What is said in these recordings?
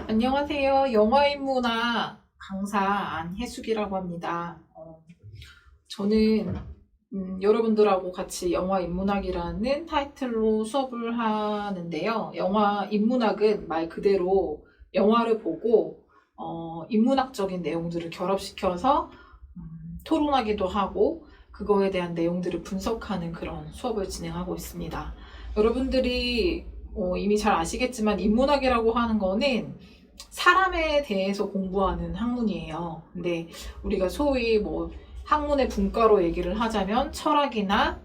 안녕하세요. 영화인문학 강사 안혜숙이라고 합니다. 저는 여러분들하고 같이 영화인문학이라는 타이틀로 수업을 하는데요. 영화인문학은 말 그대로 영화를 보고 인문학적인 내용들을 결합시켜서 토론하기도 하고 그거에 대한 내용들을 분석하는 그런 수업을 진행하고 있습니다. 여러분들이 이미 잘 아시겠지만 인문학이라고 하는 거는 사람에 대해서 공부하는 학문이에요. 근데 우리가 소위 학문의 분과로 얘기를 하자면 철학이나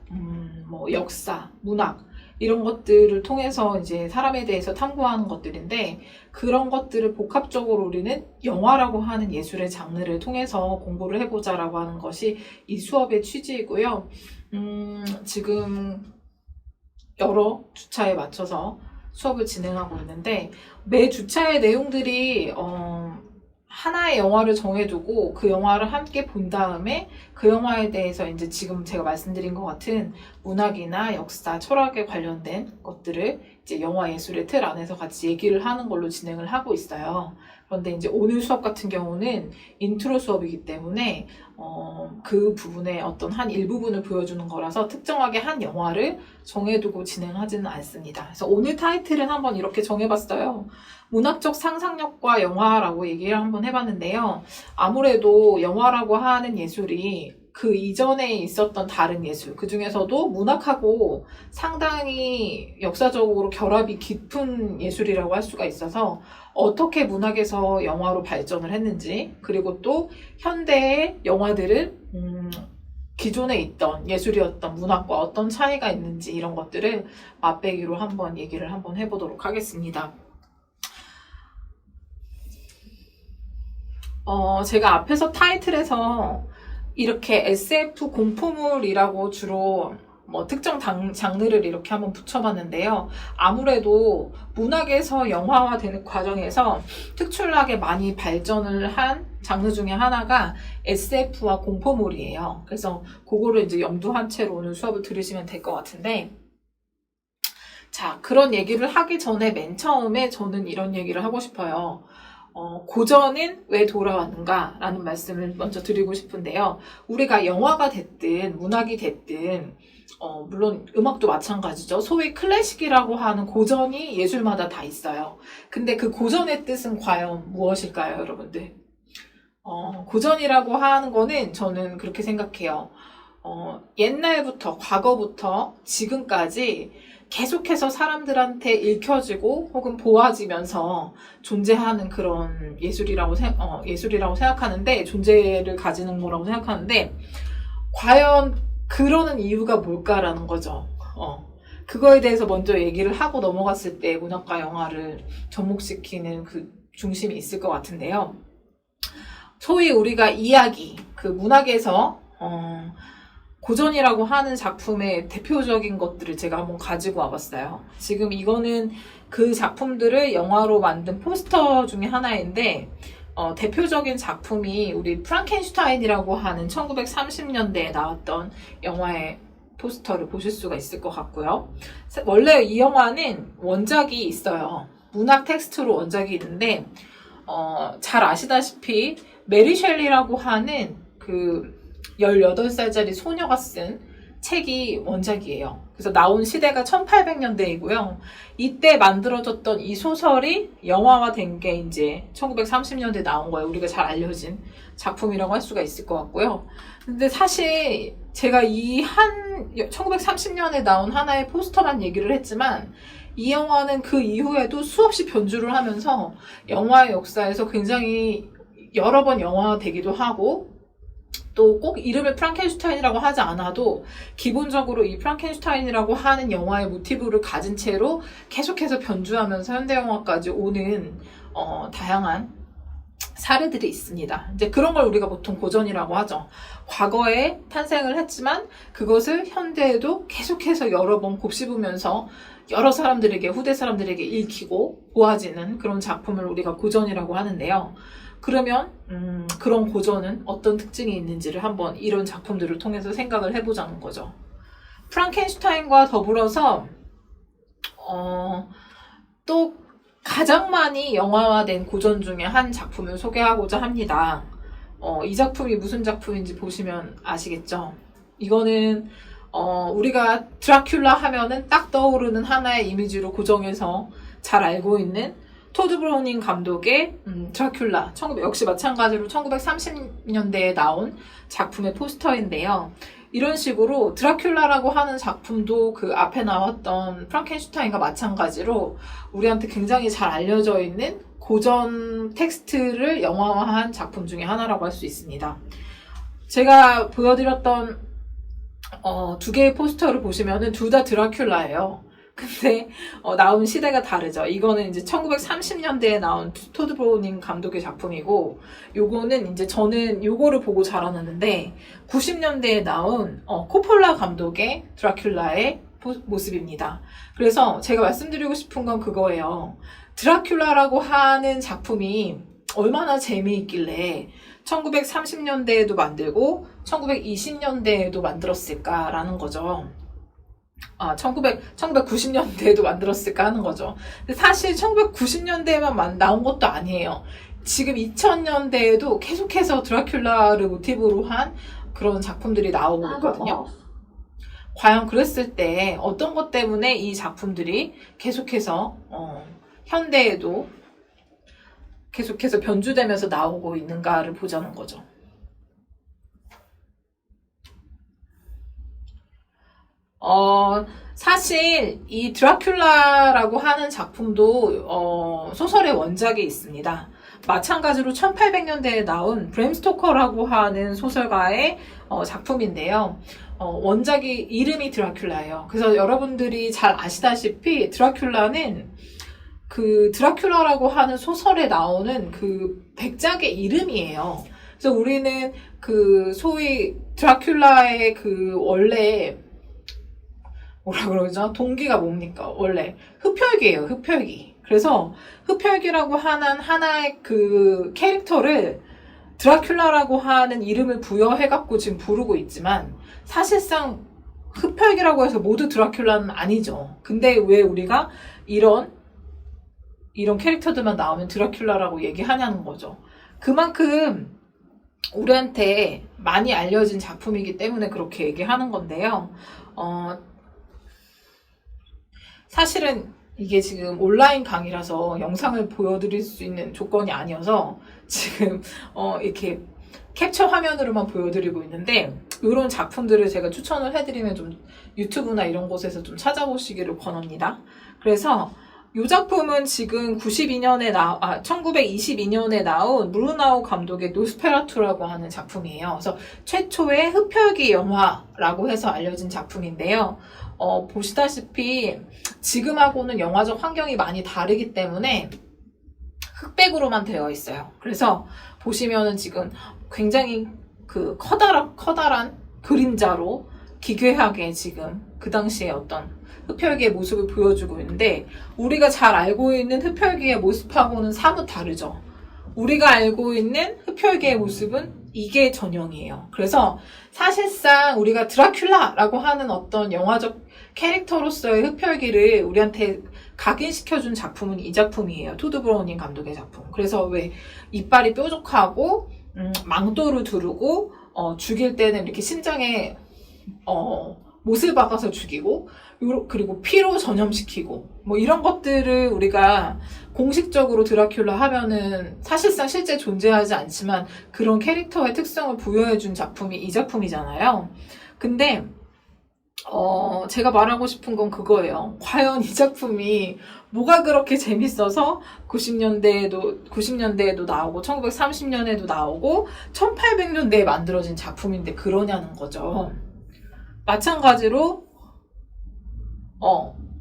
역사, 문학 이런 것들을 통해서 이제 사람에 대해서 탐구하는 것들인데 그런 것들을 복합적으로 우리는 영화라고 하는 예술의 장르를 통해서 공부를 해보자라고 하는 것이 이 수업의 취지이고요. 지금 여러 주차에 맞춰서 수업을 진행하고 있는데 매 주차의 내용들이 하나의 영화를 정해두고 그 영화를 함께 본 다음에 그 영화에 대해서 이제 지금 제가 말씀드린 것 같은 문학이나 역사, 철학에 관련된 것들을 이제 영화 예술의 틀 안에서 같이 얘기를 하는 걸로 진행을 하고 있어요. 그런데 이제 오늘 수업 같은 경우는 인트로 수업이기 때문에 그 부분의 어떤 한 일부분을 보여주는 거라서 특정하게 한 영화를 정해두고 진행하지는 않습니다. 그래서 오늘 타이틀은 한번 이렇게 정해봤어요. 문학적 상상력과 영화라고 얘기를 한번 해봤는데요. 아무래도 영화라고 하는 예술이 그 이전에 있었던 다른 예술, 그 중에서도 문학하고 상당히 역사적으로 결합이 깊은 예술이라고 할 수가 있어서 어떻게 문학에서 영화로 발전을 했는지, 그리고 또 현대의 영화들은 기존에 있던 예술이었던 문학과 어떤 차이가 있는지 이런 것들을 맛배기로 한번 얘기를 한번 해보도록 하겠습니다. 제가 앞에서 타이틀에서 이렇게 SF 공포물이라고 주로 특정 장르를 이렇게 한번 붙여봤는데요. 아무래도 문학에서 영화화되는 과정에서 특출나게 많이 발전을 한 장르 중에 하나가 SF와 공포물이에요. 그래서 그거를 이제 염두한 채로 오늘 수업을 들으시면 될 것 같은데, 자, 그런 얘기를 하기 전에 맨 처음에 저는 이런 얘기를 하고 싶어요. 고전은 왜 돌아왔는가? 라는 말씀을 먼저 드리고 싶은데요. 우리가 영화가 됐든 문학이 됐든 물론 음악도 마찬가지죠. 소위 클래식이라고 하는 고전이 예술마다 다 있어요. 근데 그 고전의 뜻은 과연 무엇일까요, 여러분들? 고전이라고 하는 거는 저는 그렇게 생각해요. 옛날부터, 과거부터 지금까지 계속해서 사람들한테 읽혀지고 혹은 보아지면서 존재하는 그런 예술이라고 생각하는데, 존재를 가지는 거라고 생각하는데, 과연 그러는 이유가 뭘까라는 거죠. 그거에 대해서 먼저 얘기를 하고 넘어갔을 때 문학과 영화를 접목시키는 그 중심이 있을 것 같은데요. 소위 우리가 이야기, 그 문학에서 고전이라고 하는 작품의 대표적인 것들을 제가 한번 가지고 와봤어요. 지금 이거는 그 작품들을 영화로 만든 포스터 중에 하나인데, 대표적인 작품이 우리 프랑켄슈타인이라고 하는 1930년대에 나왔던 영화의 포스터를 보실 수가 있을 것 같고요. 원래 이 영화는 원작이 있어요. 문학 텍스트로 원작이 있는데, 잘 아시다시피 메리 셸리라고 하는 그 18살짜리 소녀가 쓴 책이 원작이에요. 그래서 나온 시대가 1800년대이고요. 이때 만들어졌던 이 소설이 영화화 된 게 이제 1930년대에 나온 거예요. 우리가 잘 알려진 작품이라고 할 수가 있을 것 같고요. 근데 사실 제가 1930년에 나온 하나의 포스터만 얘기를 했지만 이 영화는 그 이후에도 수없이 변주를 하면서 영화의 역사에서 굉장히 여러 번 영화화되기도 하고, 또 꼭 이름을 프랑켄슈타인이라고 하지 않아도 기본적으로 이 프랑켄슈타인이라고 하는 영화의 모티브를 가진 채로 계속해서 변주하면서 현대영화까지 오는 다양한 사례들이 있습니다. 이제 그런 걸 우리가 보통 고전이라고 하죠. 과거에 탄생을 했지만 그것을 현대에도 계속해서 여러 번 곱씹으면서 여러 사람들에게, 후대 사람들에게 읽히고 보아지는 그런 작품을 우리가 고전이라고 하는데요. 그러면 그런 고전은 어떤 특징이 있는지를 한번 이런 작품들을 통해서 생각을 해보자는 거죠. 프랑켄슈타인과 더불어서 또 가장 많이 영화화된 고전 중에 한 작품을 소개하고자 합니다. 이 작품이 무슨 작품인지 보시면 아시겠죠? 이거는 우리가 드라큘라 하면은 딱 떠오르는 하나의 이미지로 고정해서 잘 알고 있는 토드 브로우닝 감독의 드라큘라, 역시 마찬가지로 1930년대에 나온 작품의 포스터인데요. 이런 식으로 드라큘라라고 하는 작품도 그 앞에 나왔던 프랑켄슈타인과 마찬가지로 우리한테 굉장히 잘 알려져 있는 고전 텍스트를 영화화한 작품 중에 하나라고 할 수 있습니다. 제가 보여드렸던 두 개의 포스터를 보시면은 둘 다 드라큘라예요. 근데 나온 시대가 다르죠. 이거는 이제 1930년대에 나온 토드 브로우닝 감독의 작품이고, 요거는 이제 저는 요거를 보고 자라났는데 90년대에 나온 코폴라 감독의 드라큘라의 모습입니다. 그래서 제가 말씀드리고 싶은 건 그거예요. 드라큘라라고 하는 작품이 얼마나 재미있길래 1930년대에도 만들고 1920년대에도 만들었을까라는 거죠. 1990년대에도 만들었을까 하는 거죠. 근데 사실 1990년대에만 나온 것도 아니에요. 지금 2000년대에도 계속해서 드라큘라를 모티브로 한 그런 작품들이 나오고 있거든요. 과연 그랬을 때 어떤 것 때문에 이 작품들이 계속해서 현대에도 계속해서 변주되면서 나오고 있는가를 보자는 거죠. 사실 이 드라큘라라고 하는 작품도 소설의 원작이 있습니다. 마찬가지로 1800년대에 나온 브램 스토커라고 하는 소설가의 작품인데요. 원작이 이름이 드라큘라예요. 그래서 여러분들이 잘 아시다시피 드라큘라는 그 드라큘라라고 하는 소설에 나오는 그 백작의 이름이에요. 그래서 우리는 그 소위 드라큘라의 그 원래 뭐라 그러죠? 동기가 뭡니까? 원래 흡혈귀예요. 흡혈귀. 그래서 흡혈귀라고 하는 하나의 그 캐릭터를 드라큘라라고 하는 이름을 부여해갖고 지금 부르고 있지만 사실상 흡혈귀라고 해서 모두 드라큘라는 아니죠. 근데 왜 우리가 이런 캐릭터들만 나오면 드라큘라라고 얘기하냐는 거죠. 그만큼 우리한테 많이 알려진 작품이기 때문에 그렇게 얘기하는 건데요. 사실은 이게 지금 온라인 강의라서 영상을 보여드릴 수 있는 조건이 아니어서 지금 이렇게 캡처 화면으로만 보여드리고 있는데, 이런 작품들을 제가 추천을 해드리면 좀 유튜브나 이런 곳에서 좀 찾아보시기를 권합니다. 그래서 이 작품은 지금 1922년에 나온 무르나우 감독의 노스페라투라고 하는 작품이에요. 그래서 최초의 흡혈귀 영화라고 해서 알려진 작품인데요. 보시다시피 지금하고는 영화적 환경이 많이 다르기 때문에 흑백으로만 되어 있어요. 그래서 보시면은 지금 굉장히 그 커다란 그림자로 기괴하게 지금 그 당시에 어떤 흡혈귀의 모습을 보여주고 있는데, 우리가 잘 알고 있는 흡혈귀의 모습하고는 사뭇 다르죠. 우리가 알고 있는 흡혈귀의 모습은 이게 전형이에요. 그래서 사실상 우리가 드라큘라라고 하는 어떤 영화적 캐릭터로서의 흡혈귀를 우리한테 각인시켜준 작품은 이 작품이에요. 토드 브로우닝 감독의 작품. 그래서 왜 이빨이 뾰족하고 망토를 두르고 죽일 때는 이렇게 심장에 못을 박아서 죽이고, 그리고 피로 전염시키고, 뭐 이런 것들을 우리가 공식적으로 드라큘라 하면은 사실상 실제 존재하지 않지만 그런 캐릭터의 특성을 부여해준 작품이 이 작품이잖아요. 근데 제가 말하고 싶은 건 그거예요. 과연 이 작품이 뭐가 그렇게 재밌어서 90년대에도 나오고 1930년에도 나오고 1800년대에 만들어진 작품인데 그러냐는 거죠. 마찬가지로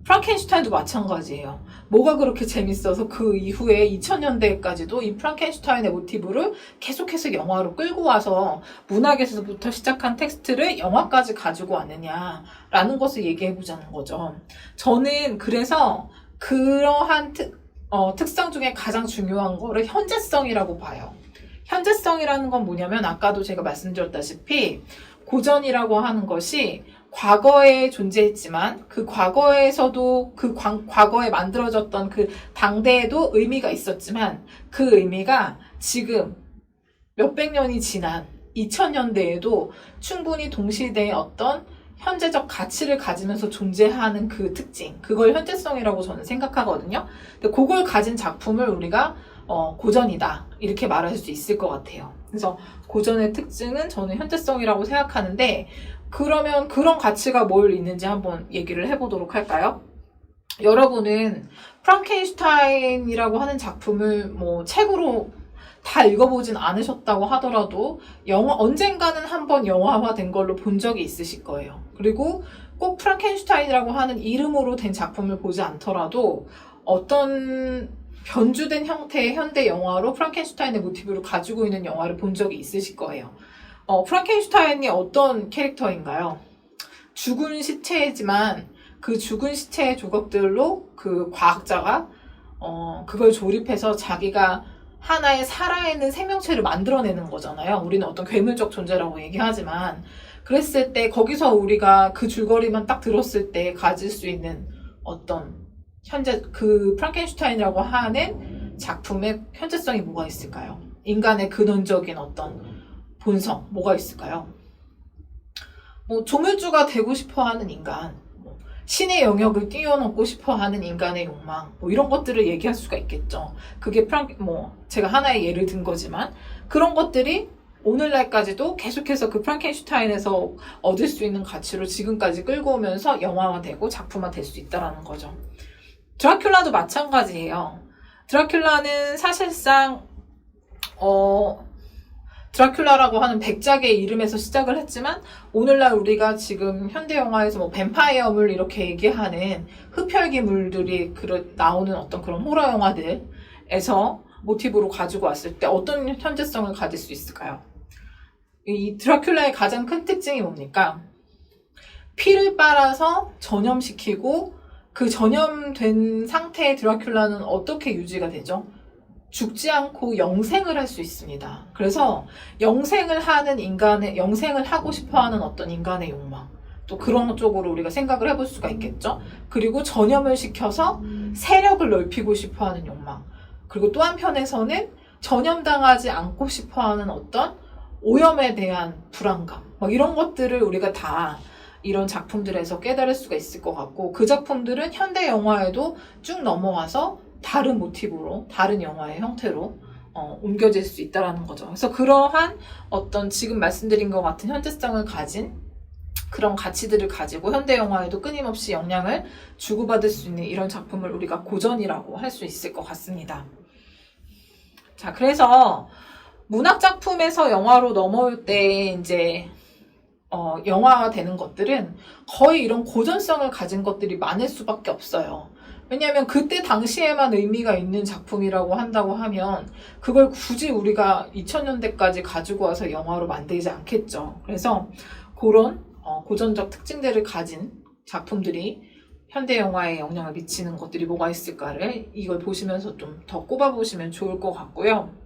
프랑켄슈타인도 마찬가지예요. 뭐가 그렇게 재밌어서 그 이후에 2000년대까지도 이 프랑켄슈타인의 모티브를 계속해서 영화로 끌고 와서 문학에서부터 시작한 텍스트를 영화까지 가지고 왔느냐라는 것을 얘기해보자는 거죠. 저는 그래서 그러한 특성 중에 가장 중요한 거를 현재성이라고 봐요. 현재성이라는 건 뭐냐면 아까도 제가 말씀드렸다시피 고전이라고 하는 것이 과거에 존재했지만 그 과거에서도 그 과거에 만들어졌던 그 당대에도 의미가 있었지만 그 의미가 지금 몇백 년이 지난 2000년대에도 충분히 동시대의 어떤 현재적 가치를 가지면서 존재하는 그 특징, 그걸 현재성이라고 저는 생각하거든요. 근데 그걸 가진 작품을 우리가 고전이다 이렇게 말할 수 있을 것 같아요. 그래서 고전의 특징은 저는 현재성이라고 생각하는데, 그러면 그런 가치가 뭘 있는지 한번 얘기를 해보도록 할까요? 여러분은 프랑켄슈타인이라고 하는 작품을 뭐 책으로 다 읽어보진 않으셨다고 하더라도 언젠가는 한번 영화화된 걸로 본 적이 있으실 거예요. 그리고 꼭 프랑켄슈타인이라고 하는 이름으로 된 작품을 보지 않더라도 어떤 변주된 형태의 현대 영화로 프랑켄슈타인의 모티브를 가지고 있는 영화를 본 적이 있으실 거예요. 프랑켄슈타인이 어떤 캐릭터인가요? 죽은 시체지만 그 죽은 시체의 조각들로 그 과학자가 그걸 조립해서 자기가 하나의 살아있는 생명체를 만들어내는 거잖아요. 우리는 어떤 괴물적 존재라고 얘기하지만, 그랬을 때 거기서 우리가 그 줄거리만 딱 들었을 때 가질 수 있는 어떤 현재 그 프랑켄슈타인이라고 하는 작품의 현재성이 뭐가 있을까요? 인간의 근원적인 어떤 본성, 뭐가 있을까요? 뭐 조물주가 되고 싶어하는 인간, 신의 영역을 뛰어넘고 싶어하는 인간의 욕망, 뭐 이런 것들을 얘기할 수가 있겠죠. 그게 제가 하나의 예를 든 거지만 그런 것들이 오늘날까지도 계속해서 그 프랑켄슈타인에서 얻을 수 있는 가치로 지금까지 끌고 오면서 영화화되고 작품화 될 수 있다는 거죠. 드라큘라도 마찬가지예요. 드라큘라는 사실상 드라큘라라고 하는 백작의 이름에서 시작을 했지만 오늘날 우리가 지금 현대 영화에서 뭐 뱀파이어물 이렇게 얘기하는 흡혈귀물들이 나오는 어떤 그런 호러 영화들에서 모티브로 가지고 왔을 때 어떤 현재성을 가질 수 있을까요? 이 드라큘라의 가장 큰 특징이 뭡니까? 피를 빨아서 전염시키고 그 전염된 상태의 드라큘라는 어떻게 유지가 되죠? 죽지 않고 영생을 할 수 있습니다. 그래서 영생을 하고 싶어 하는 어떤 인간의 욕망, 또 그런 쪽으로 우리가 생각을 해볼 수가 있겠죠. 그리고 전염을 시켜서 세력을 넓히고 싶어 하는 욕망, 그리고 또 한편에서는 전염당하지 않고 싶어 하는 어떤 오염에 대한 불안감, 이런 것들을 우리가 다 이런 작품들에서 깨달을 수가 있을 것 같고, 그 작품들은 현대 영화에도 쭉 넘어와서 다른 모티브로, 다른 영화의 형태로 옮겨질 수 있다는 거죠. 그래서 그러한 어떤 지금 말씀드린 것 같은 현재성을 가진 그런 가치들을 가지고 현대 영화에도 끊임없이 영향을 주고받을 수 있는 이런 작품을 우리가 고전이라고 할 수 있을 것 같습니다. 자, 그래서 문학 작품에서 영화로 넘어올 때 이제 영화가 되는 것들은 거의 이런 고전성을 가진 것들이 많을 수밖에 없어요. 왜냐하면 그때 당시에만 의미가 있는 작품이라고 한다고 하면 그걸 굳이 우리가 2000년대까지 가지고 와서 영화로 만들지 않겠죠. 그래서 그런 고전적 특징들을 가진 작품들이 현대 영화에 영향을 미치는 것들이 뭐가 있을까를 이걸 보시면서 좀 더 꼽아보시면 좋을 것 같고요.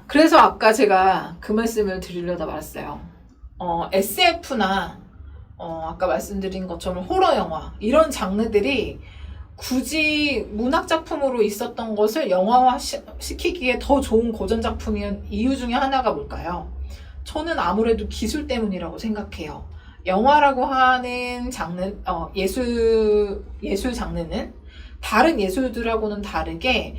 그래서 아까 제가 그 말씀을 드리려다 말았어요. SF나 아까 말씀드린 것처럼 호러 영화, 이런 장르들이 굳이 문학 작품으로 있었던 것을 영화화 시키기에 더 좋은 고전 작품인 이유 중에 하나가 뭘까요? 저는 아무래도 기술 때문이라고 생각해요. 영화라고 하는 장르, 예술 장르는 다른 예술들하고는 다르게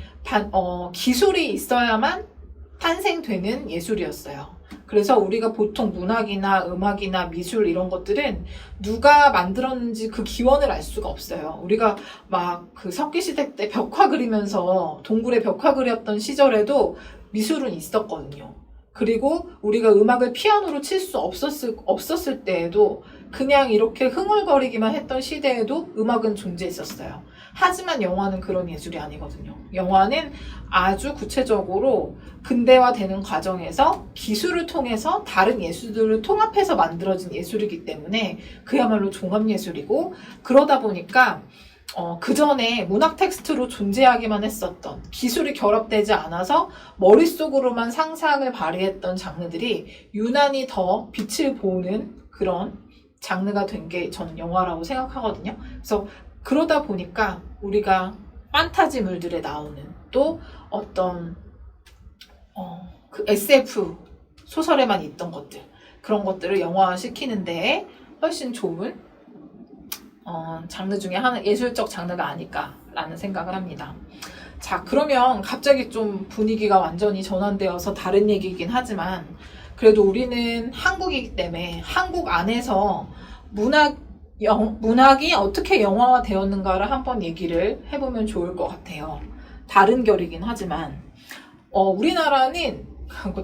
기술이 있어야만 탄생되는 예술이었어요. 그래서 우리가 보통 문학이나 음악이나 미술 이런 것들은 누가 만들었는지 그 기원을 알 수가 없어요. 우리가 막 그 석기시대 때 벽화 그리면서 동굴에 벽화 그렸던 시절에도 미술은 있었거든요. 그리고 우리가 음악을 피아노로 칠 수 없었을 때에도 그냥 이렇게 흥얼거리기만 했던 시대에도 음악은 존재했었어요. 하지만 영화는 그런 예술이 아니거든요. 영화는 아주 구체적으로 근대화되는 과정에서 기술을 통해서 다른 예술들을 통합해서 만들어진 예술이기 때문에 그야말로 종합예술이고, 그러다 보니까 그 전에 문학 텍스트로 존재하기만 했었던, 기술이 결합되지 않아서 머릿속으로만 상상을 발휘했던 장르들이 유난히 더 빛을 보는 그런 장르가 된 게 저는 영화라고 생각하거든요. 그래서 그러다 보니까 우리가 판타지물들에 나오는 또 어떤 그 SF 소설에만 있던 것들, 그런 것들을 영화화시키는 데에 훨씬 좋은 장르 중에 하나, 예술적 장르가 아닐까라는 생각을 합니다. 자, 그러면 갑자기 좀 분위기가 완전히 전환되어서 다른 얘기이긴 하지만, 그래도 우리는 한국이기 때문에 한국 안에서 문학이 어떻게 영화화 되었는가를 한번 얘기를 해보면 좋을 것 같아요. 다른 결이긴 하지만, 우리나라는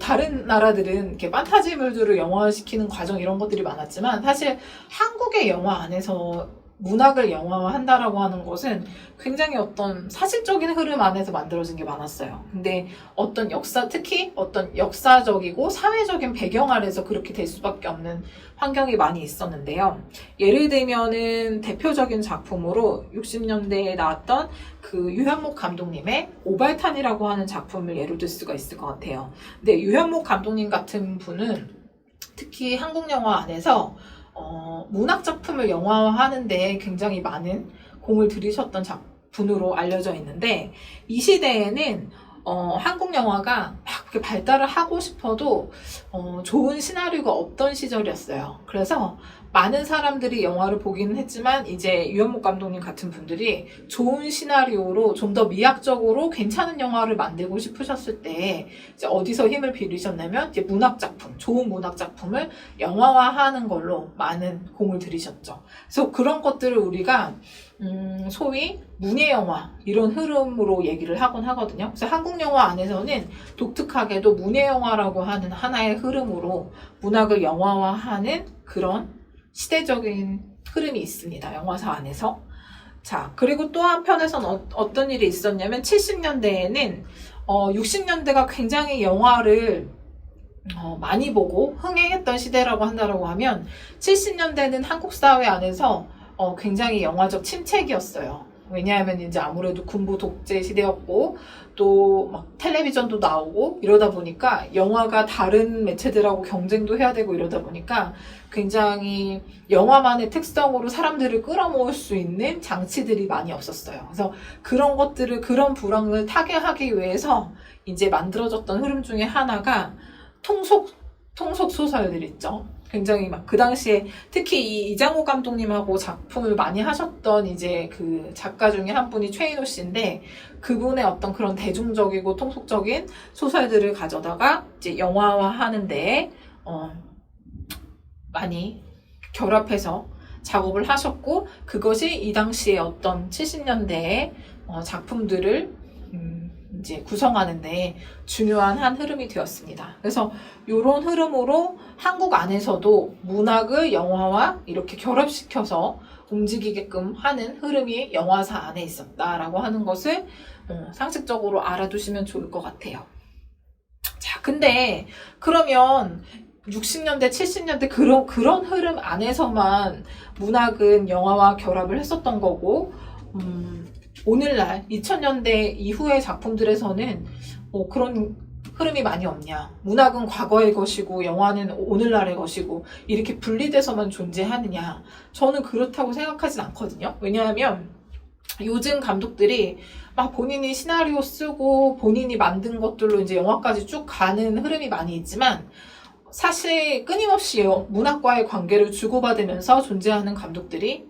다른 나라들은 이렇게 판타지물들을 영화화시키는 과정, 이런 것들이 많았지만, 사실 한국의 영화 안에서 문학을 영화화한다라고 하는 것은 굉장히 어떤 사실적인 흐름 안에서 만들어진 게 많았어요. 근데 어떤 특히 어떤 역사적이고 사회적인 배경 아래서 그렇게 될 수밖에 없는 환경이 많이 있었는데요. 예를 들면은 대표적인 작품으로 60년대에 나왔던 그 유현목 감독님의 오발탄이라고 하는 작품을 예로 들 수가 있을 것 같아요. 근데 유현목 감독님 같은 분은 특히 한국 영화 안에서 문학 작품을 영화화하는데 굉장히 많은 공을 들이셨던 분으로 알려져 있는데, 이 시대에는 한국 영화가 막 그렇게 발달을 하고 싶어도 좋은 시나리오가 없던 시절이었어요. 그래서 많은 사람들이 영화를 보기는 했지만, 이제 유현목 감독님 같은 분들이 좋은 시나리오로 좀 더 미학적으로 괜찮은 영화를 만들고 싶으셨을 때 이제 어디서 힘을 빌리셨냐면, 이제 좋은 문학 작품을 영화화하는 걸로 많은 공을 들이셨죠. 그래서 그런 것들을 우리가 소위 문예영화, 이런 흐름으로 얘기를 하곤 하거든요. 그래서 한국 영화 안에서는 독특하게도 문예영화라고 하는 하나의 흐름으로 문학을 영화화하는 그런 시대적인 흐름이 있습니다. 영화사 안에서. 자, 그리고 또 한편에서는 어떤 일이 있었냐면, 70년대에는 60년대가 굉장히 영화를 많이 보고 흥행했던 시대라고 한다라고 하면, 70년대는 한국 사회 안에서 굉장히 영화적 침체기였어요. 왜냐하면 이제 아무래도 군부 독재 시대였고, 또 막 텔레비전도 나오고 이러다 보니까 영화가 다른 매체들하고 경쟁도 해야 되고 이러다 보니까 굉장히 영화만의 특성으로 사람들을 끌어모을 수 있는 장치들이 많이 없었어요. 그래서 그런 불황을 타개하기 위해서 이제 만들어졌던 흐름 중에 하나가 통속 소설들 있죠. 굉장히 막 그 당시에 특히 이 이장호 감독님하고 작품을 많이 하셨던 이제 그 작가 중에 한 분이 최인호 씨인데, 그분의 어떤 그런 대중적이고 통속적인 소설들을 가져다가 이제 영화화 하는데 많이 결합해서 작업을 하셨고, 그것이 이 당시에 어떤 70년대의 작품들을 이제 구성하는데 중요한 한 흐름이 되었습니다. 그래서 이런 흐름으로 한국 안에서도 문학을 영화와 이렇게 결합시켜서 움직이게끔 하는 흐름이 영화사 안에 있었다라고 하는 것을 상식적으로 알아두시면 좋을 것 같아요. 자, 근데 그러면 60년대, 70년대 그런 흐름 안에서만 문학은 영화와 결합을 했었던 거고, 오늘날 2000년대 이후의 작품들에서는 그런 흐름이 많이 없냐, 문학은 과거의 것이고 영화는 오늘날의 것이고 이렇게 분리돼서만 존재하느냐, 저는 그렇다고 생각하진 않거든요. 왜냐하면 요즘 감독들이 막 본인이 시나리오 쓰고 본인이 만든 것들로 이제 영화까지 쭉 가는 흐름이 많이 있지만, 사실 끊임없이 문학과의 관계를 주고받으면서 존재하는 감독들이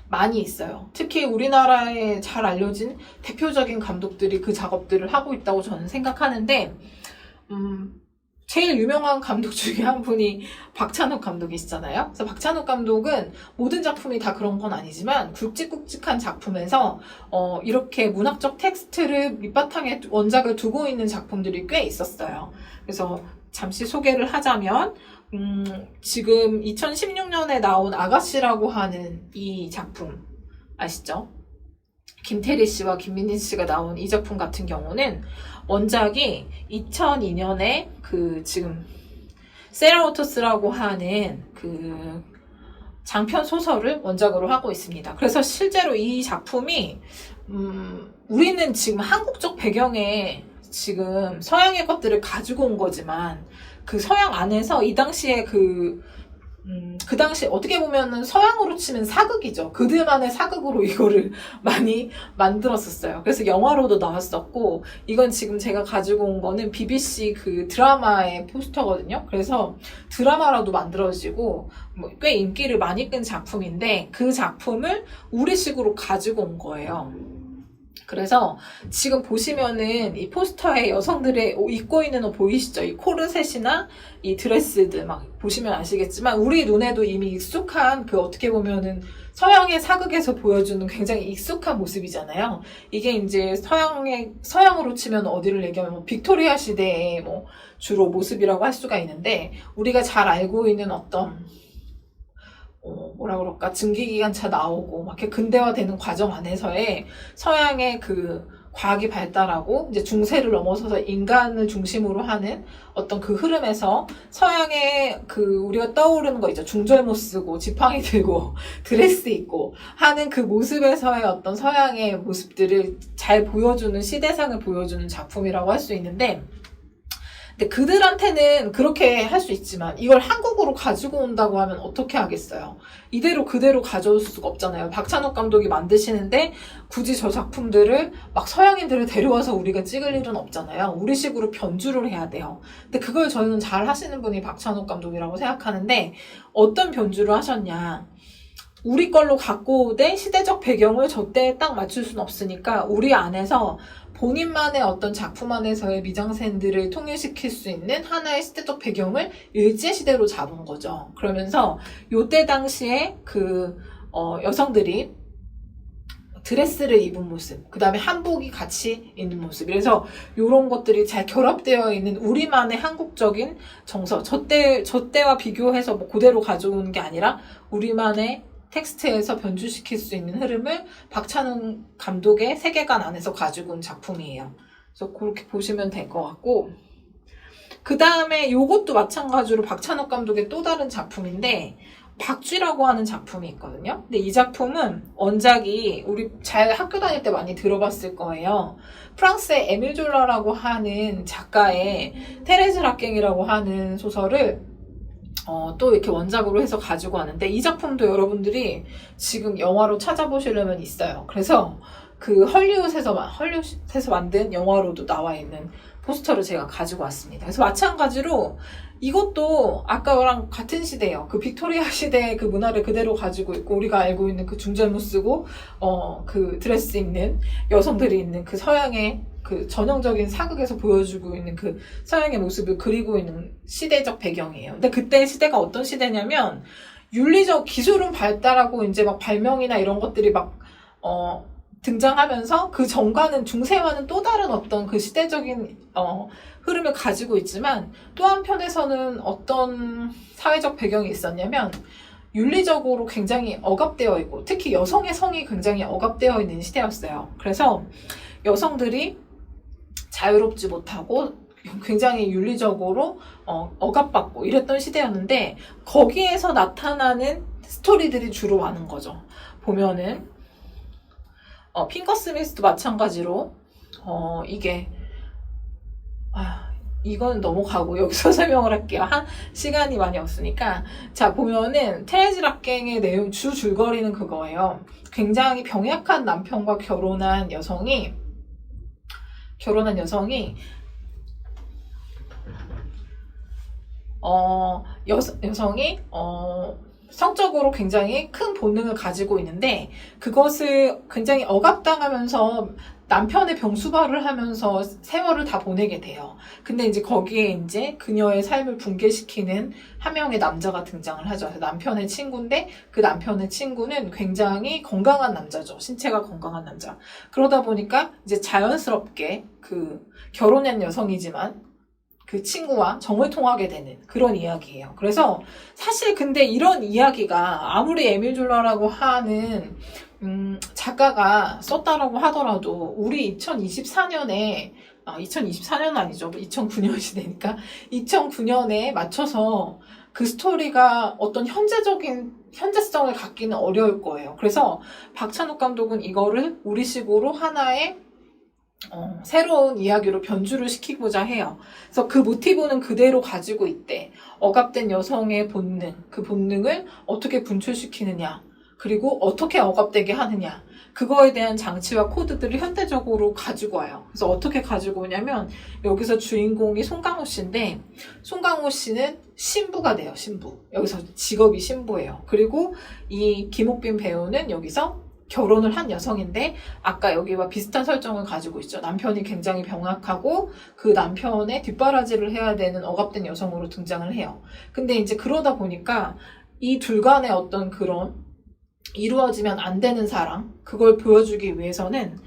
많이 있어요. 특히 우리나라에 잘 알려진 대표적인 감독들이 그 작업들을 하고 있다고 저는 생각하는데, 제일 유명한 감독 중에 한 분이 박찬욱 감독이시잖아요. 그래서 박찬욱 감독은 모든 작품이 다 그런 건 아니지만 굵직굵직한 작품에서 이렇게 문학적 텍스트를 밑바탕에 원작을 두고 있는 작품들이 꽤 있었어요. 그래서 잠시 소개를 하자면 지금 2016년에 나온 아가씨라고 하는 이 작품 아시죠? 김태리 씨와 김민진 씨가 나온 이 작품 같은 경우는 원작이 2002년에 지금 세라 워터스라고 하는 장편 소설을 원작으로 하고 있습니다. 그래서 실제로 이 작품이 우리는 지금 한국적 배경에 지금 서양의 것들을 가지고 온 거지만 그 서양 안에서 이 당시에 그 당시 어떻게 보면은 서양으로 치면 사극이죠. 그들만의 사극으로 이거를 많이 만들었었어요. 그래서 영화로도 나왔었고, 이건 지금 제가 가지고 온 거는 BBC 그 드라마의 포스터거든요. 그래서 드라마라도 만들어지고 꽤 인기를 많이 끈 작품인데 그 작품을 우리식으로 가지고 온 거예요. 그래서 지금 보시면은 이 포스터에 여성들의 입고 있는 옷 보이시죠? 이 코르셋이나 이 드레스들 막 보시면 아시겠지만 우리 눈에도 이미 익숙한 어떻게 보면은 서양의 사극에서 보여주는 굉장히 익숙한 모습이잖아요. 이게 이제 서양으로 치면 어디를 얘기하면 빅토리아 시대의 주로 모습이라고 할 수가 있는데 우리가 잘 알고 있는 어떤 뭐라 그럴까, 증기기관차 나오고, 막 이렇게 근대화되는 과정 안에서의 서양의 과학이 발달하고, 이제 중세를 넘어서서 인간을 중심으로 하는 어떤 그 흐름에서 서양의 우리가 떠오르는 거 있죠. 중절모 쓰고, 지팡이 들고, 드레스 입고 하는 그 모습에서의 어떤 서양의 모습들을 잘 보여주는, 시대상을 보여주는 작품이라고 할 수 있는데, 근데 그들한테는 그렇게 할 수 있지만 이걸 한국으로 가지고 온다고 하면 어떻게 하겠어요? 이대로 그대로 가져올 수가 없잖아요. 박찬욱 감독이 만드시는데 굳이 저 작품들을 막 서양인들을 데려와서 우리가 찍을 일은 없잖아요. 우리식으로 변주를 해야 돼요. 근데 그걸 저는 잘 하시는 분이 박찬욱 감독이라고 생각하는데 어떤 변주를 하셨냐. 우리 걸로 갖고 오되 시대적 배경을 저때에 딱 맞출 수는 없으니까 우리 안에서 본인만의 어떤 작품 안에서의 미장센들을 통일시킬 수 있는 하나의 시대적 배경을 일제시대로 잡은 거죠. 그러면서 요때 당시에 여성들이 드레스를 입은 모습, 그 다음에 한복이 같이 있는 모습. 그래서 요런 것들이 잘 결합되어 있는 우리만의 한국적인 정서. 저때와 비교해서 그대로 가져오는 게 아니라 우리만의 텍스트에서 변주시킬 수 있는 흐름을 박찬욱 감독의 세계관 안에서 가지고 온 작품이에요. 그래서 그렇게 보시면 될 것 같고, 그 다음에 요것도 마찬가지로 박찬욱 감독의 또 다른 작품인데 박쥐라고 하는 작품이 있거든요. 근데 이 작품은 원작이 우리 잘 학교 다닐 때 많이 들어봤을 거예요. 프랑스의 에밀 졸라라고 하는 작가의 테레즈 락갱이라고 하는 소설을 또 이렇게 원작으로 해서 가지고 왔는데 이 작품도 여러분들이 지금 영화로 찾아보시려면 있어요. 그래서 헐리우드에서 만든 영화로도 나와 있는 포스터를 제가 가지고 왔습니다. 그래서 마찬가지로 이것도 아까랑 같은 시대예요. 빅토리아 시대의 문화를 그대로 가지고 있고 우리가 알고 있는 중절모 쓰고 드레스 입는 여성들이 있는 서양의 전형적인 사극에서 보여주고 있는 서양의 모습을 그리고 있는 시대적 배경이에요. 근데 그때 시대가 어떤 시대냐면 윤리적 기술은 발달하고 이제 막 발명이나 이런 것들이 등장하면서 그 전과는 중세와는 또 다른 어떤 시대적인 흐름을 가지고 있지만 또 한편에서는 어떤 사회적 배경이 있었냐면 윤리적으로 굉장히 억압되어 있고 특히 여성의 성이 굉장히 억압되어 있는 시대였어요. 그래서 여성들이 자유롭지 못하고 굉장히 윤리적으로 억압받고 이랬던 시대였는데 거기에서 나타나는 스토리들이 주로 많은 거죠. 보면은 핑거 스미스도 마찬가지로 이건 넘어가고 여기서 설명을 할게요. 시간이 많이 없으니까. 자, 보면은 테레즈 락갱의 내용 줄거리는 그거예요. 굉장히 병약한 남편과 결혼한 여성이 여성이 성적으로 굉장히 큰 본능을 가지고 있는데 그것을 굉장히 억압당하면서 남편의 병수발을 하면서 세월을 다 보내게 돼요. 근데 이제 거기에 이제 그녀의 삶을 붕괴시키는 한 명의 남자가 등장을 하죠. 그래서 남편의 친구인데 그 남편의 친구는 굉장히 건강한 남자죠. 신체가 건강한 남자. 그러다 보니까 이제 자연스럽게 그 결혼한 여성이지만 그 친구와 정을 통하게 되는 그런 이야기예요. 그래서 사실 근데 이런 이야기가 아무리 에밀 졸라라고 하는 작가가 썼다라고 하더라도 우리 2024년에 2024년 아니죠. 2009년 시대니까 2009년에 맞춰서 그 스토리가 어떤 현재성을 갖기는 어려울 거예요. 그래서 박찬욱 감독은 이거를 우리식으로 하나의 새로운 이야기로 변주를 시키고자 해요. 그래서 그 모티브는 그대로 가지고 있대. 억압된 여성의 본능, 그 본능을 어떻게 분출시키느냐, 그리고 어떻게 억압되게 하느냐, 그거에 대한 장치와 코드들을 현대적으로 가지고 와요. 그래서 어떻게 가지고 오냐면 여기서 주인공이 송강호 씨인데 송강호 씨는 신부가 돼요. 신부. 여기서 직업이 신부예요. 그리고 이 김옥빈 배우는 여기서 결혼을 한 여성인데 아까 여기와 비슷한 설정을 가지고 있죠. 남편이 굉장히 병약하고 그 남편의 뒷바라지를 해야 되는 억압된 여성으로 등장을 해요. 근데 이제 그러다 보니까 이 둘 간의 어떤 그런 이루어지면 안 되는 사랑, 그걸 보여주기 위해서는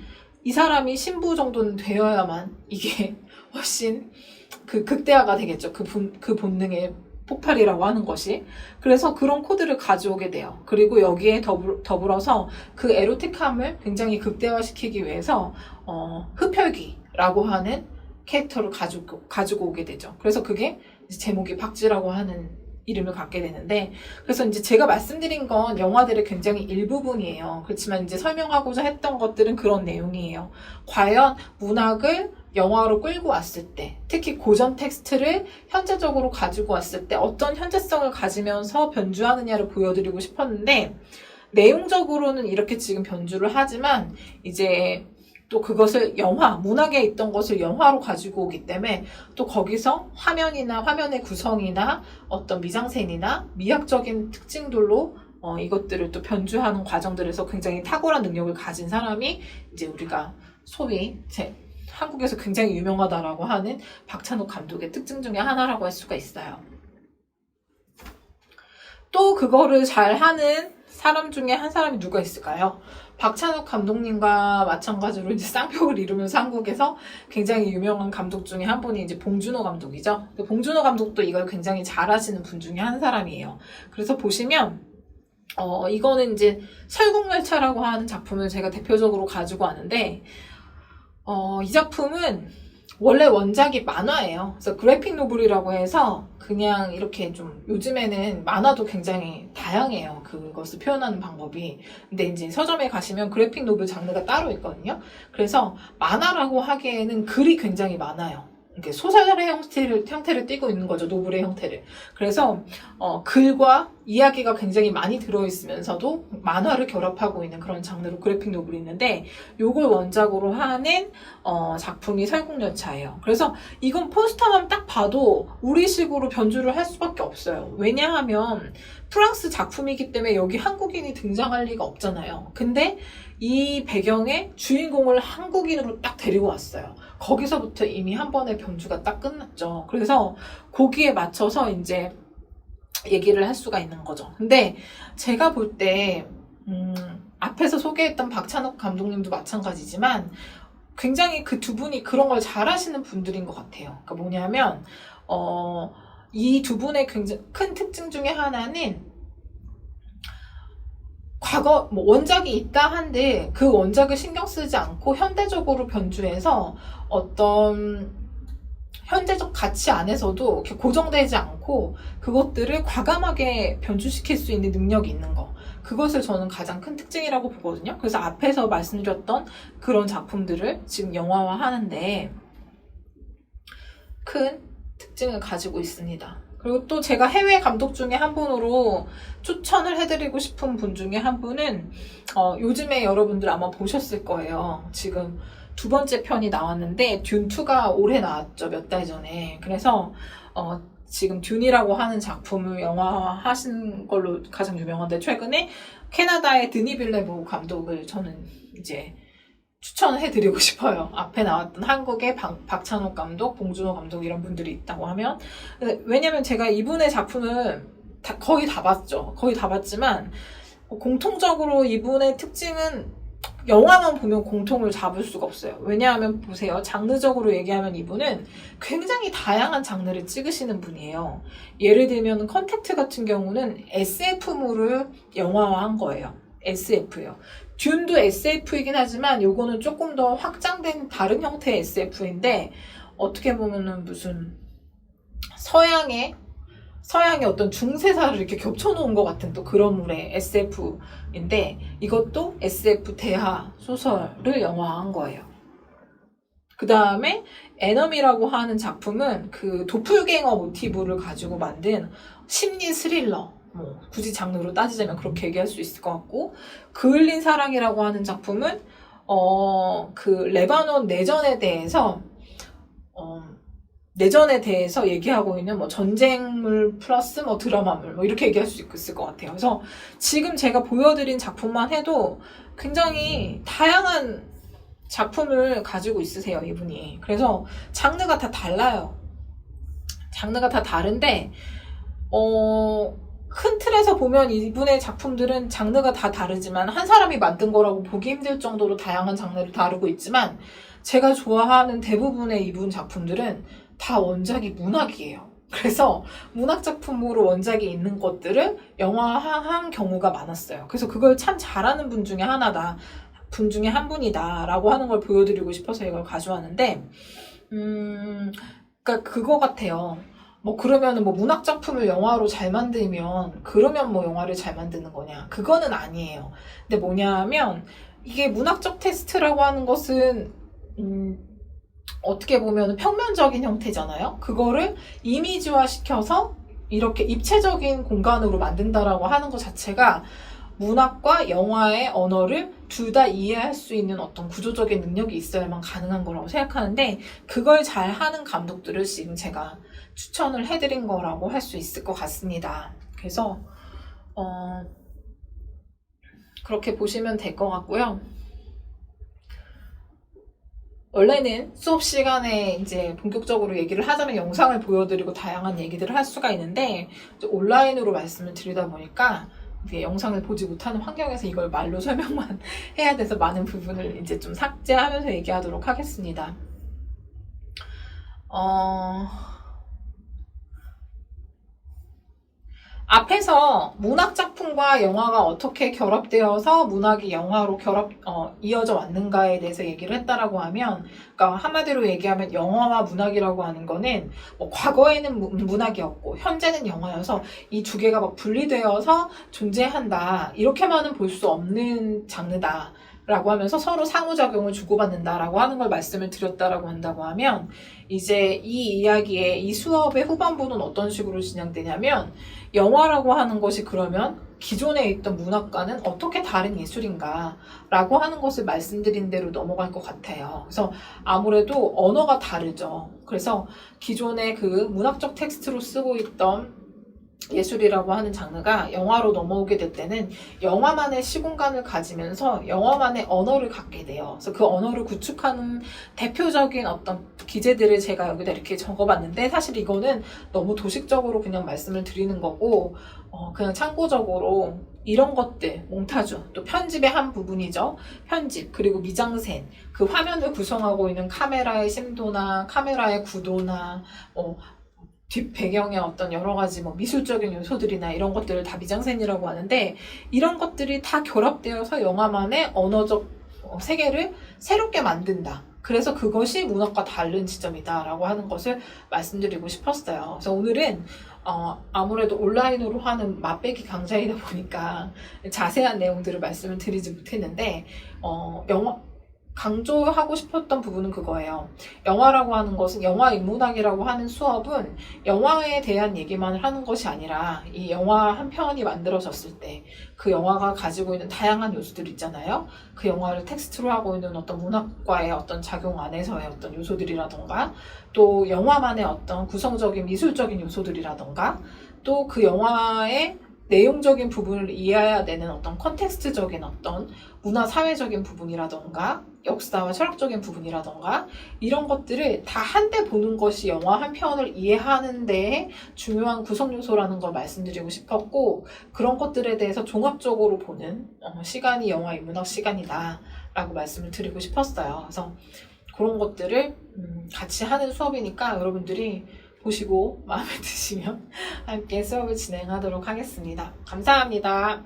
이 사람이 신부 정도는 되어야만 이게 훨씬 그 극대화가 되겠죠. 그 본능의 폭발이라고 하는 것이. 그래서 그런 코드를 가져오게 돼요. 그리고 여기에 더불어서 그 에로틱함을 굉장히 극대화시키기 위해서 흡혈귀라고 하는 캐릭터를 가지고 오게 되죠. 그래서 그게 제목이 박쥐라고 하는 이름을 갖게 되는데, 그래서 이제 제가 말씀드린 건 영화들의 굉장히 일부분이에요. 그렇지만 이제 설명하고자 했던 것들은 그런 내용이에요. 과연 문학을 영화로 끌고 왔을 때, 특히 고전 텍스트를 현재적으로 가지고 왔을 때 어떤 현재성을 가지면서 변주하느냐를 보여드리고 싶었는데, 내용적으로는 이렇게 지금 변주를 하지만 이제 또 그것을 문학에 있던 것을 영화로 가지고 오기 때문에 또 거기서 화면이나 화면의 구성이나 어떤 미장센이나 미학적인 특징들로 이것들을 또 변주하는 과정들에서 굉장히 탁월한 능력을 가진 사람이 이제 우리가 소위 한국에서 굉장히 유명하다라고 하는 박찬욱 감독의 특징 중에 하나라고 할 수가 있어요. 또 그거를 잘하는 사람 중에 한 사람이 누가 있을까요? 박찬욱 감독님과 마찬가지로 이제 쌍벽을 이루면서 한국에서 굉장히 유명한 감독 중에 한 분이 이제 봉준호 감독이죠. 봉준호 감독도 이걸 굉장히 잘하시는 분 중에 한 사람이에요. 그래서 보시면 이거는 이제 설국열차라고 하는 작품을 제가 대표적으로 가지고 왔는데 이 작품은 원래 원작이 만화예요. 그래서 그래픽 노블이라고 해서 그냥 이렇게 좀 요즘에는 만화도 굉장히 다양해요. 그것을 표현하는 방법이. 근데 이제 서점에 가시면 그래픽 노블 장르가 따로 있거든요. 그래서 만화라고 하기에는 글이 굉장히 많아요. 이렇게 소설의 형태를 띠고 있는 거죠. 노블의 형태를. 그래서 글과 이야기가 굉장히 많이 들어있으면서도 만화를 결합하고 있는 그런 장르로 그래픽 노블이 있는데 요걸 원작으로 하는 작품이 설국열차예요. 그래서 이건 포스터만 딱 봐도 우리식으로 변주를 할 수밖에 없어요. 왜냐하면 프랑스 작품이기 때문에 여기 한국인이 등장할 리가 없잖아요. 근데 이 배경에 주인공을 한국인으로 딱 데리고 왔어요. 거기서부터 이미 한 번의 변주가 딱 끝났죠. 그래서 거기에 맞춰서 이제 얘기를 할 수가 있는 거죠. 근데 제가 볼 때 앞에서 소개했던 박찬욱 감독님도 마찬가지지만 굉장히 그 두 분이 그런 걸 잘하시는 분들인 것 같아요. 그러니까 뭐냐면 이 두 분의 굉장히 큰 특징 중에 하나는 과거 원작이 있다 한데 그 원작을 신경 쓰지 않고 현대적으로 변주해서 어떤 현재적 가치 안에서도 이렇게 고정되지 않고 그것들을 과감하게 변주시킬 수 있는 능력이 있는 거. 그것을 저는 가장 큰 특징이라고 보거든요. 그래서 앞에서 말씀드렸던 그런 작품들을 지금 영화화하는데 큰 특징을 가지고 있습니다. 그리고 또 제가 해외 감독 중에 한 분으로 추천을 해드리고 싶은 분 중에 한 분은 요즘에 여러분들 아마 보셨을 거예요. 지금 두 번째 편이 나왔는데 듄2가 올해 나왔죠. 몇 달 전에. 그래서 지금 듄이라고 하는 작품을 영화화하신 걸로 가장 유명한데 최근에 캐나다의 드니 빌레보 감독을 저는 이제 추천해드리고 싶어요. 앞에 나왔던 한국의 박찬욱 감독, 봉준호 감독 이런 분들이 있다고 하면. 왜냐면 제가 이분의 작품을 거의 다 봤죠. 거의 다 봤지만 공통적으로 이분의 특징은 영화만 보면 공통을 잡을 수가 없어요. 왜냐하면 보세요. 장르적으로 얘기하면 이분은 굉장히 다양한 장르를 찍으시는 분이에요. 예를 들면 컨택트 같은 경우는 SF물을 영화화한 거예요. SF요. 듄도 SF이긴 하지만 요거는 조금 더 확장된 다른 형태의 SF인데 어떻게 보면은 무슨 서양의 어떤 중세사를 이렇게 겹쳐놓은 것 같은 또 그런 물의 SF인데 이것도 SF 대하 소설을 영화화한 거예요. 그 다음에 에너미라고 하는 작품은 그 도플갱어 모티브를 가지고 만든 심리 스릴러, 뭐 굳이 장르로 따지자면 그렇게 얘기할 수 있을 것 같고, 그을린 사랑이라고 하는 작품은 그 레바논 내전에 대해서 얘기하고 있는 뭐 전쟁물 플러스 뭐 드라마물 뭐 이렇게 얘기할 수 있을 것 같아요. 그래서 지금 제가 보여드린 작품만 해도 굉장히 다양한 작품을 가지고 있으세요, 이분이. 그래서 장르가 다 달라요. 장르가 다 다른데 큰 틀에서 보면 이분의 작품들은 장르가 다 다르지만 한 사람이 만든 거라고 보기 힘들 정도로 다양한 장르를 다루고 있지만 제가 좋아하는 대부분의 이분 작품들은 다 원작이 문학이에요. 그래서 문학 작품으로 원작이 있는 것들을 영화화한 경우가 많았어요. 그래서 그걸 참 잘하는 분 중에 한 분이다 라고 하는 걸 보여드리고 싶어서 이걸 가져왔는데 그러니까 그거 같아요. 뭐 그러면은 뭐 문학 작품을 영화로 잘 만들면 그러면 뭐 영화를 잘 만드는 거냐? 그거는 아니에요. 근데 뭐냐면 이게 문학적 테스트라고 하는 것은 어떻게 보면 평면적인 형태잖아요. 그거를 이미지화 시켜서 이렇게 입체적인 공간으로 만든다라고 하는 것 자체가 문학과 영화의 언어를 둘 다 이해할 수 있는 어떤 구조적인 능력이 있어야만 가능한 거라고 생각하는데 그걸 잘 하는 감독들을 지금 제가 추천을 해드린 거라고 할 수 있을 것 같습니다. 그래서 그렇게 보시면 될 것 같고요. 원래는 수업 시간에 이제 본격적으로 얘기를 하자면 영상을 보여드리고 다양한 얘기들을 할 수가 있는데 온라인으로 말씀을 드리다 보니까 이제 영상을 보지 못하는 환경에서 이걸 말로 설명만 해야 돼서 많은 부분을 이제 좀 삭제하면서 얘기하도록 하겠습니다. 앞에서 문학 작품과 영화가 어떻게 결합되어서 문학이 영화로 이어져 왔는가에 대해서 얘기를 했다라고 하면, 그러니까 한마디로 얘기하면 영화와 문학이라고 하는 거는 뭐 과거에는 문학이었고 현재는 영화여서 이 두 개가 막 분리되어서 존재한다 이렇게만은 볼 수 없는 장르다 라고 하면서 서로 상호작용을 주고받는다라고 하는 걸 말씀을 드렸다라고 한다고 하면, 이제 이 이야기의 이 수업의 후반부는 어떤 식으로 진행되냐면 영화라고 하는 것이 그러면 기존에 있던 문학과는 어떻게 다른 예술인가 라고 하는 것을 말씀드린 대로 넘어갈 것 같아요. 그래서 아무래도 언어가 다르죠. 그래서 기존에 그 문학적 텍스트로 쓰고 있던 예술이라고 하는 장르가 영화로 넘어오게 될 때는 영화만의 시공간을 가지면서 영화만의 언어를 갖게 돼요. 그래서 그 언어를 구축하는 대표적인 어떤 기제들을 제가 여기다 이렇게 적어봤는데 사실 이거는 너무 도식적으로 그냥 말씀을 드리는 거고 그냥 참고적으로 이런 것들, 몽타주, 또 편집의 한 부분이죠. 편집, 그리고 미장센, 그 화면을 구성하고 있는 카메라의 심도나 카메라의 구도나 뒷 배경의 어떤 여러 가지 미술적인 요소들이나 이런 것들을 다 미장센이라고 하는데, 이런 것들이 다 결합되어서 영화만의 언어적 세계를 새롭게 만든다. 그래서 그것이 문학과 다른 지점이다 라고 하는 것을 말씀드리고 싶었어요. 그래서 오늘은 아무래도 온라인으로 하는 맛배기 강좌이다 보니까 자세한 내용들을 말씀을 드리지 못했는데 강조하고 싶었던 부분은 그거예요. 영화라고 하는 것은, 영화 인문학이라고 하는 수업은 영화에 대한 얘기만 하는 것이 아니라 이 영화 한 편이 만들어졌을 때 그 영화가 가지고 있는 다양한 요소들 있잖아요. 그 영화를 텍스트로 하고 있는 어떤 문학과의 어떤 작용 안에서의 어떤 요소들이라던가, 또 영화만의 어떤 구성적인 미술적인 요소들이라던가, 또 그 영화의 내용적인 부분을 이해해야 되는 어떤 컨텍스트적인 어떤 문화 사회적인 부분이라던가 역사와 철학적인 부분이라던가 이런 것들을 다 한데 보는 것이 영화 한 편을 이해하는 데 중요한 구성 요소라는 걸 말씀드리고 싶었고, 그런 것들에 대해서 종합적으로 보는 시간이 영화 인문학 시간이다 라고 말씀을 드리고 싶었어요. 그래서 그런 것들을 같이 하는 수업이니까 여러분들이 보시고 마음에 드시면 함께 수업을 진행하도록 하겠습니다. 감사합니다.